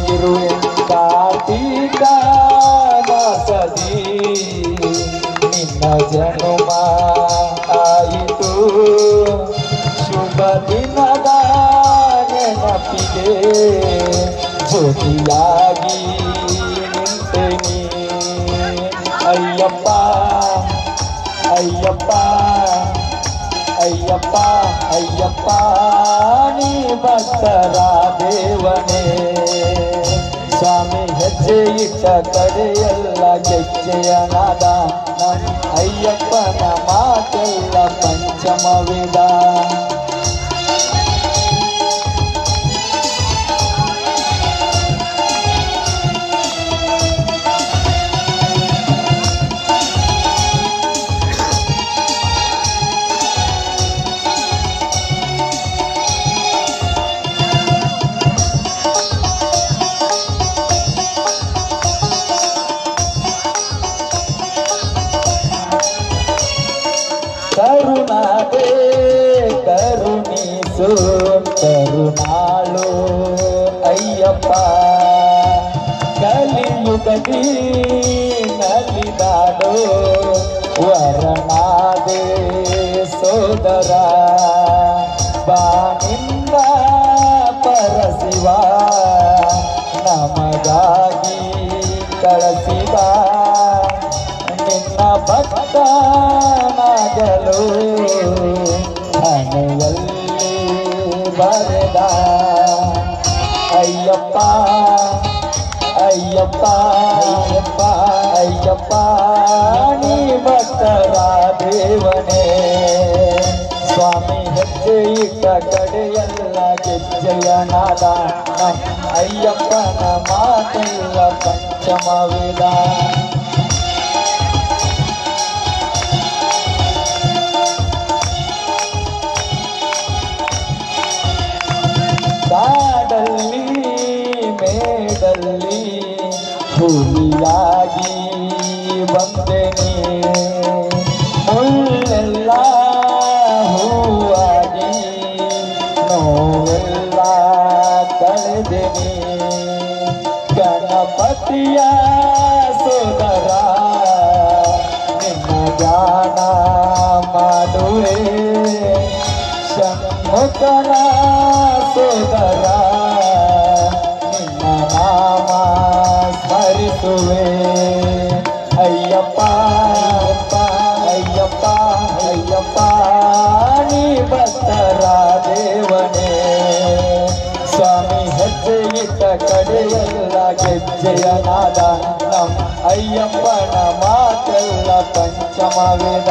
ಇರುವೆ ಕಾರ್ತೀಕ ಮಾಸದಿ ನಿನ್ನ ಜನುಮ ಆಯಿತು ಶುಭ ದಿನದ ನೆನಪಿಗೆ ಜ್ಯೋತಿಯಾಗಿ ನಿಂತೆನಿ ಅಯ್ಯಪ್ಪ ಅಯ್ಯಪ್ಪ ಅಯ್ಯಪ್ಪ ಅಯ್ಯಪ್ಪ ನೀ ಭಕ್ತರ ದೇವನೇ ಸ್ವಾಮಿ ಹೆಜ್ಜೆ ಇಟ್ಟ ಕಡೆಯೆಲ್ಲ ಗೆಜ್ಜೆಯ ನಾದ ನಮ್ಮ ಅಯ್ಯಪ್ಪನ ಮಾತೆಲ್ಲ ಪಂಚಮವಿದ ಕರುಣಾದೆ ಕರುಣಿಸು ಕರುಣಾಳು ಅಯ್ಯಪ್ಪ ಕಲಿಯುಗದಿ ನಲಿದಾಡೋ ವರನಾದೆ ಸೋದರ ಬಾನಿಂದ ಪರಸಿವ ನಮಗಾಗಿ ಕಳಿಸಿದ ನಿನ್ನ ಭಕ್ತನಾಗಲು ಹಣೆಯಲ್ಲಿ ಬರೆದ ಅಯ್ಯಪ್ಪ ಅಯ್ಯಪ್ಪ ಅಯ್ಯಪ್ಪ ಅಯ್ಯಪ್ಪ ನೀ ಭಕ್ತರ ದೇವನೇ ಸ್ವಾಮಿ ಹೆಜ್ಜೆ ಇಟ್ಟ ಕಡೆಯೆಲ್ಲ ಗೆಜ್ಜೆಯ ನಾದ ನಮ್ಮ ಅಯ್ಯಪ್ಪನ ಮಾತೆಲ್ಲ ಪಂಚಮವಿದ ಕಾಡಲ್ಲಿ ಮೇಡಲ್ಲಿ ಹುಲಿಯಾಗಿ ಬಂದೆನಿ ಮುಳ್ಳೆಲ್ಲ ಹೂವಾಗಿ ನೋವೆಲ್ಲ ಕಳೆದೆನಿ ಗಣಪತಿಯ ಸೋದರ ನಿನ್ನ ಗಾನ ಮಾಡುವೆ ಷಣ್ಮುಖನ ಸೋದರ ನಿನ್ನ ನಾಮ ಸ್ಮರಿಸುವೆ ಅಯ್ಯಪ್ಪ ಅಯ್ಯಪ್ಪ ಅಯ್ಯಪ್ಪ ನೀ ಭಕ್ತರ ದೇವನೇ ಸ್ವಾಮಿ ಹೆಜ್ಜೆ ಇಟ್ಟ ಕಡೆಯೆಲ್ಲ ಗೆಜ್ಜೆಯ ನಾದ ನಮ್ಮ ಅಯ್ಯಪ್ಪನ ಮಾತೆಲ್ಲ ಪಂಚಮವೇದ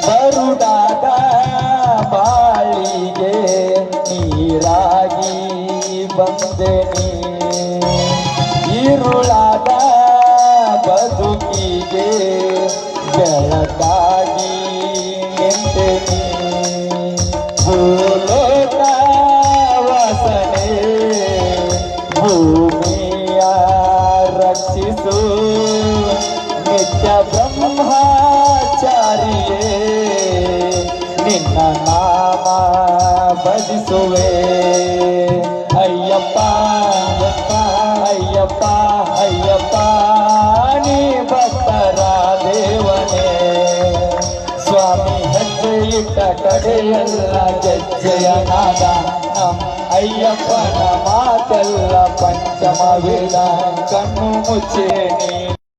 ಬರುಡಾದ ಬಾಳಿಗೆ ನೀರಾಗಿ ಬಂದೆನಿ ಈರುಳಾದ ಬದುಕಿಗೆ ಬೆಳಕಾಗಿ ನಿಂತೆನಿ ಭೂಲೋಕ ವಾಸನೆ ಭೂಮಿಯ ರಕ್ಷಿಸು ನಿತ್ಯ ಬ್ರಹ್ಮಚಾರಿಯೇ ನಿನ್ನ ನಾಮ ಭಜಿಸುವೆ ಅಯ್ಯಪ್ಪ ಅಯ್ಯಪ್ಪ ಅಯ್ಯಪ್ಪ ನೀ ಭಕ್ತರ ದೇವನೇ ಸ್ವಾಮಿ ಹೆಜ್ಜೆ ಇಟ್ಟ ಕಡೆಯೆಲ್ಲ ಗೆಜ್ಜೆಯ ನಾದ ನಮ್ಮ ಅಯ್ಯಪ್ಪನ ಮಾತೆಲ್ಲ ಪಂಚಮವೇದ ಕಣ್ಣು ಮುಚ್ಚೆ ನೀ